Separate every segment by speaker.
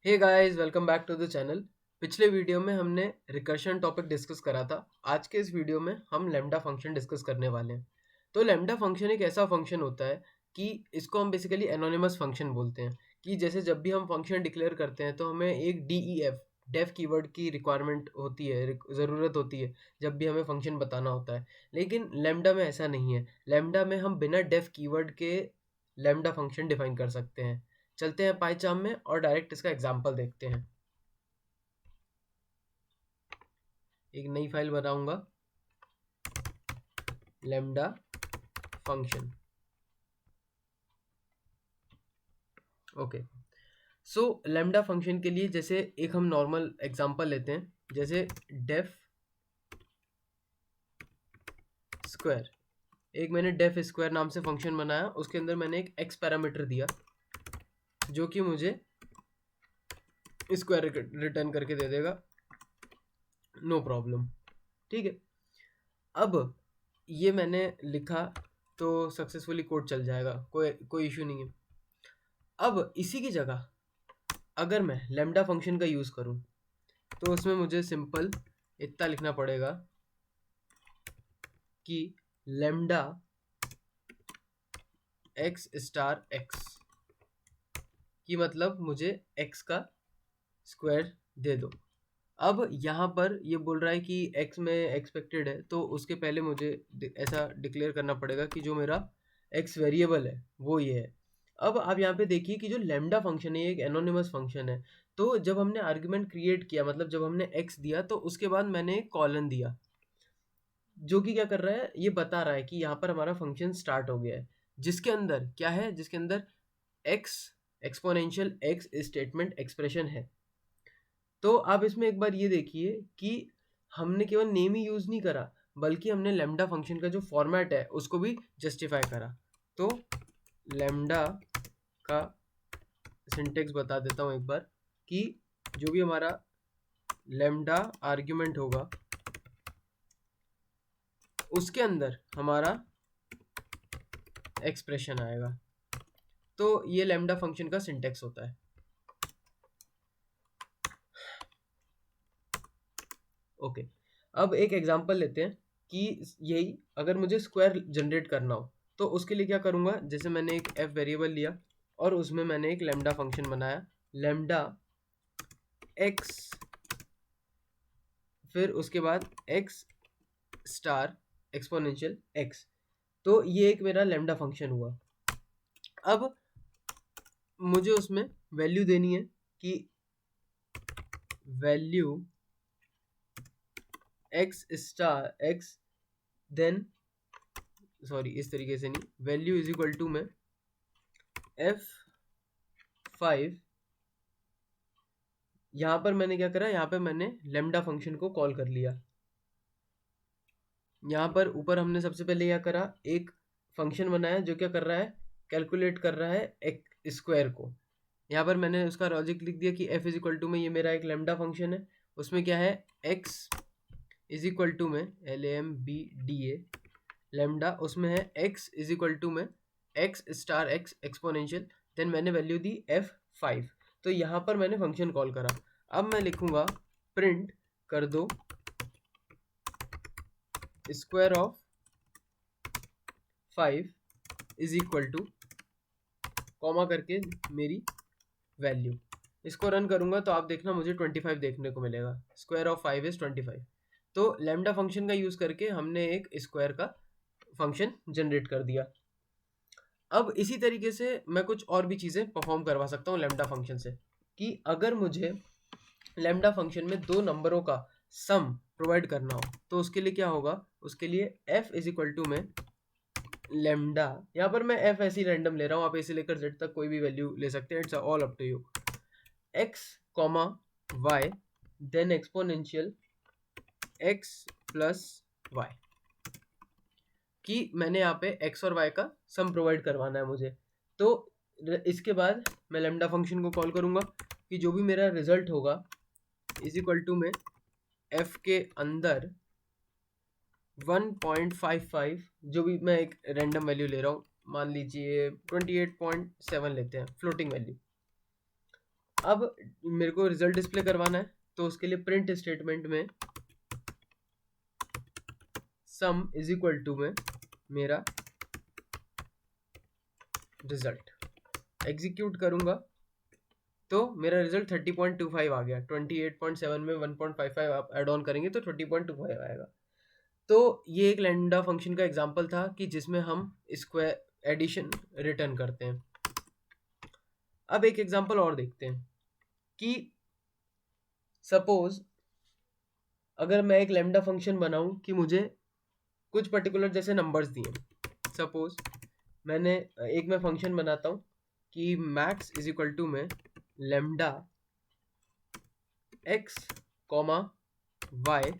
Speaker 1: Hey guys, welcome back to the channel. पिछले video में हमने रिकर्शन टॉपिक डिस्कस करा था। आज के इस वीडियो में हम लैम्डा फंक्शन डिस्कस करने वाले हैं। तो लैम्डा फंक्शन एक ऐसा फंक्शन होता है कि इसको हम बेसिकली एनोनिमस फंक्शन बोलते हैं। कि जैसे जब भी हम फंक्शन डिक्लेयर करते हैं तो हमें एक DEF डेफ कीवर्ड की रिक्वायरमेंट होती है, ज़रूरत होती है जब भी हमें फंक्शन बताना होता है। लेकिन लैम्डा में ऐसा नहीं है। लैम्डा में हम बिना डेफ कीवर्ड के लैम्डा फंक्शन डिफाइन कर सकते हैं। चलते हैं पाइचार्म में और डायरेक्ट इसका एग्जांपल देखते हैं। एक नई फाइल बनाऊंगा, लैम्डा फंक्शन। ओके, सो लैम्डा फंक्शन के लिए जैसे एक हम नॉर्मल एग्जांपल लेते हैं, जैसे डेफ स्क्वायर। एक मैंने डेफ स्क्वायर नाम से फंक्शन बनाया, उसके अंदर मैंने एक एक्स पैरामीटर दिया जो कि मुझे स्क्वायर रिटर्न करके दे देगा, नो प्रॉब्लम। ठीक है, अब ये मैंने लिखा तो सक्सेसफुली कोड चल जाएगा, कोई कोई इशू नहीं है। अब इसी की जगह अगर मैं लैम्डा फंक्शन का यूज़ करूं तो उसमें मुझे सिंपल इतना लिखना पड़ेगा कि लैम्डा एक्स स्टार एक्स, की मतलब मुझे एक्स का स्क्वायर दे दो। अब यहाँ पर ये बोल रहा है कि एक्स में एक्सपेक्टेड है, तो उसके पहले मुझे ऐसा डिक्लेयर करना पड़ेगा कि जो मेरा एक्स वेरिएबल है वो ये है। अब आप यहाँ पे देखिए कि जो लैम्डा फंक्शन है ये एक एनोनिमस फंक्शन है। तो जब हमने आर्ग्यूमेंट क्रिएट किया, मतलब जब हमने एक्स दिया, तो उसके बाद मैंने एक कॉलन दिया जो कि क्या कर रहा है, ये बता रहा है कि यहाँ पर हमारा फंक्शन स्टार्ट हो गया है। जिसके अंदर क्या है, जिसके अंदर x exponential x statement expression है। तो आप इसमें एक बार ये देखिए कि हमने केवल नेम ही यूज़ नहीं करा, बल्कि हमने लैम्डा फंक्शन का जो फॉर्मेट है उसको भी जस्टिफाई करा। तो लैम्डा का सिंटेक्स बता देता हूँ एक बार कि जो भी हमारा लैम्डा आर्ग्यूमेंट होगा उसके अंदर हमारा एक्सप्रेशन आएगा। तो ये लैम्डा फंक्शन का सिंटेक्स होता है। ओके, अब एक एग्जांपल लेते हैं कि यही अगर मुझे स्क्वायर जनरेट करना हो तो उसके लिए क्या करूँगा। जैसे मैंने एक एफ वेरिएबल लिया और उसमें मैंने एक लैम्डा फंक्शन बनाया, लैम्डा एक्स, फिर उसके बाद एक्स स्टार एक्सपोनेंशियल एक्स। तो ये एक मेरा लैम्डा फंक्शन हुआ। अब मुझे उसमें वैल्यू देनी है कि value x star x, then sorry इस तरीके से नहीं, वैल्यू इज इक्वल टू में F5। यहाँ पर मैंने क्या करा, यहाँ पे मैंने लैम्डा फंक्शन को कॉल कर लिया। यहाँ पर ऊपर हमने सबसे पहले क्या करा, एक फंक्शन बनाया जो क्या कर रहा है, कैलकुलेट कर रहा है एक स्क्वायर को। यहाँ पर मैंने उसका लॉजिक लिख दिया कि f इज इक्वल टू में ये मेरा एक लैम्डा फंक्शन है, उसमें क्या है x इज इक्वल टू में LAMBDA लैम्डा, उसमें है x इज इक्वल टू में x star x exponential, then मैंने वैल्यू दी F5। तो यहाँ पर मैंने फंक्शन कॉल करा। अब मैं लिखूंगा प्रिंट कर दो square of 5 is equal two comma करके मेरी वैल्यू। इसको रन करूंगा तो आप देखना मुझे 25 देखने को मिलेगा। Square of 5 is 25। तो लैम्डा फंक्शन का यूज करके हमने एक स्क्वायर का फंक्शन जनरेट कर दिया। अब इसी तरीके से मैं कुछ और भी चीज़ें परफॉर्म करवा सकता हूँ लैम्डा फंक्शन से, कि अगर मुझे लैम्डा फंक्शन में दो नंबरों का सम प्रोवाइड करना हो तो उसके लिए क्या होगा, उसके लिए f इज इक्वल टू में लैम्डा, यहाँ पर मैं f ऐसी रैंडम ले रहा हूँ, आप ऐसे लेकर z तक कोई भी वैल्यू ले सकते हैं, it's all up to you. x comma y then exponential x plus y, कि मैंने यहाँ पे x और y का सम प्रोवाइड करवाना है मुझे। तो इसके बाद मैं लैम्डा फंक्शन को कॉल करूँगा कि जो भी मेरा रिजल्ट होगा इज इक्वल टू में f के अंदर 1.55, जो भी मैं एक रैंडम वैल्यू ले रहा हूँ, मान लीजिए 28.7 लेते हैं फ्लोटिंग वैल्यू। अब मेरे को रिजल्ट डिस्प्ले करवाना है, तो उसके लिए प्रिंट स्टेटमेंट में सम इज इक्वल टू में मेरा रिजल्ट एग्जीक्यूट करूंगा तो मेरा रिजल्ट 30.25 आ गया। 28.7 में 1.55 आप एड ऑन करेंगे तो 30.25 आएगा। तो ये एक लैम्डा फंक्शन का एग्जांपल था कि जिसमें हम स्क्वायर एडिशन रिटर्न करते हैं। अब एक एग्जांपल और देखते हैं कि सपोज अगर मैं एक लैम्डा फंक्शन बनाऊं कि मुझे कुछ पर्टिकुलर जैसे नंबर्स दिए, सपोज मैंने एक मैं फंक्शन बनाता हूं कि मैक्स इज इक्वल टू में लैम्डा एक्स कॉमा वाई,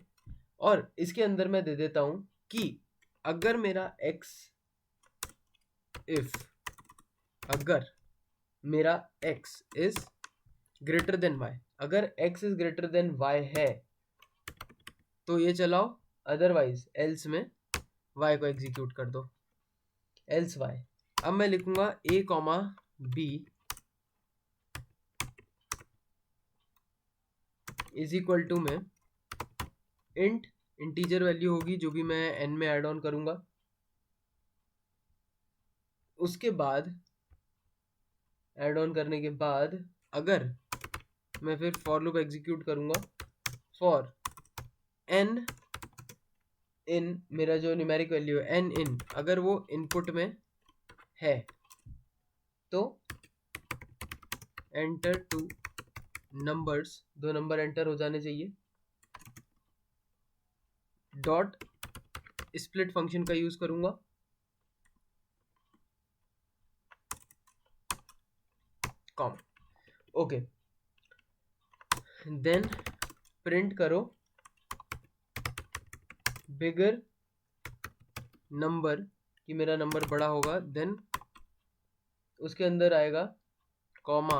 Speaker 1: और इसके अंदर मैं दे देता हूं कि अगर मेरा x अगर मेरा x is greater than y, अगर x is greater than y है तो ये चलाओ, अदरवाइज एल्स में y को एग्जीक्यूट कर दो, एल्स y। अब मैं लिखूंगा a comma b is equal to में इंट इंटीजर वैल्यू होगी जो भी मैं n में ऐड ऑन करूंगा। उसके बाद ऐड ऑन करने के बाद अगर मैं फिर फॉर लूप एग्जीक्यूट करूंगा, फॉर n इन मेरा जो न्यूमेरिक वैल्यू है n इन अगर वो इनपुट में है तो enter two numbers, 2 number enter हो जाने चाहिए। डॉट स्प्लिट फंक्शन का यूज करूंगा, कॉम, ओके। देन प्रिंट करो बिगर नंबर कि मेरा नंबर बड़ा होगा, देन उसके अंदर आएगा कॉमा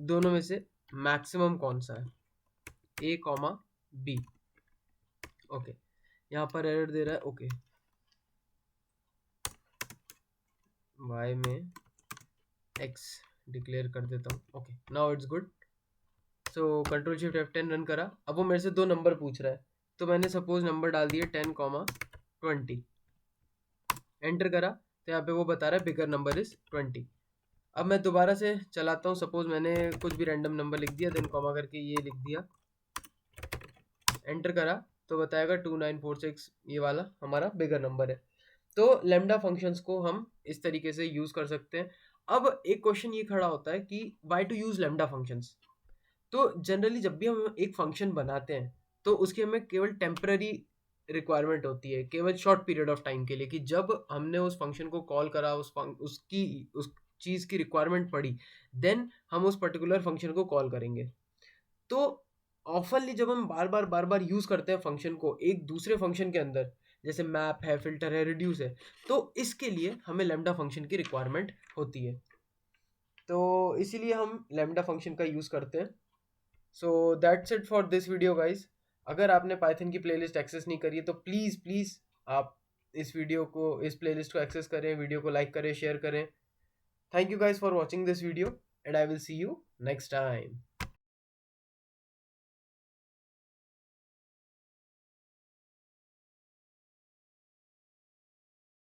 Speaker 1: दोनों में से मैक्सिमम कौन सा है, ए कॉमा बी। ओके, यहाँ पर एरर दे रहा है, ओके y में x डिक्लेयर कर देता हूँ। Okay, now it's good. So control shift F10 run करा, अब वो मेरे से 2 नंबर पूछ रहा है तो मैंने सपोज नंबर डाल दिए 10, 20, एंटर करा तो यहाँ पे वो बता रहा है बिगर नंबर इज 20। अब मैं दोबारा से चलाता हूँ, सपोज मैंने कुछ भी रैंडम नंबर लिख दिया, देन कॉमा करके ये लिख दिया, एंटर करा तो बताएगा 2946 ये वाला हमारा बिगर नंबर है। तो लैम्डा फंक्शंस को हम इस तरीके से यूज कर सकते हैं। अब एक क्वेश्चन ये खड़ा होता है कि why to use lambda functions. तो जनरली जब भी हम एक फंक्शन बनाते हैं तो उसकी हमें केवल टेम्पररी रिक्वायरमेंट होती है, केवल शॉर्ट पीरियड ऑफ टाइम के लिए, कि जब हमने उस फंक्शन को कॉल करा, उस चीज़ की रिक्वायरमेंट पड़ी, देन हम उस पर्टिकुलर फंक्शन को कॉल करेंगे। तो ऑफनली जब हम बार बार यूज करते हैं फंक्शन को एक दूसरे फंक्शन के अंदर, जैसे मैप है, फिल्टर है, रिड्यूस है, तो इसके लिए हमें लैम्डा फंक्शन की रिक्वायरमेंट होती है। तो इसीलिए हम लैम्डा फंक्शन का यूज करते हैं। So that's it for this video guys. अगर आपने पाइथन की प्लेलिस्ट एक्सेस नहीं करी है तो प्लीज़ आप इस प्लेलिस्ट को एक्सेस करें, वीडियो को लाइक करें, शेयर करें। Thank you guys for watching this video and I will see you next time.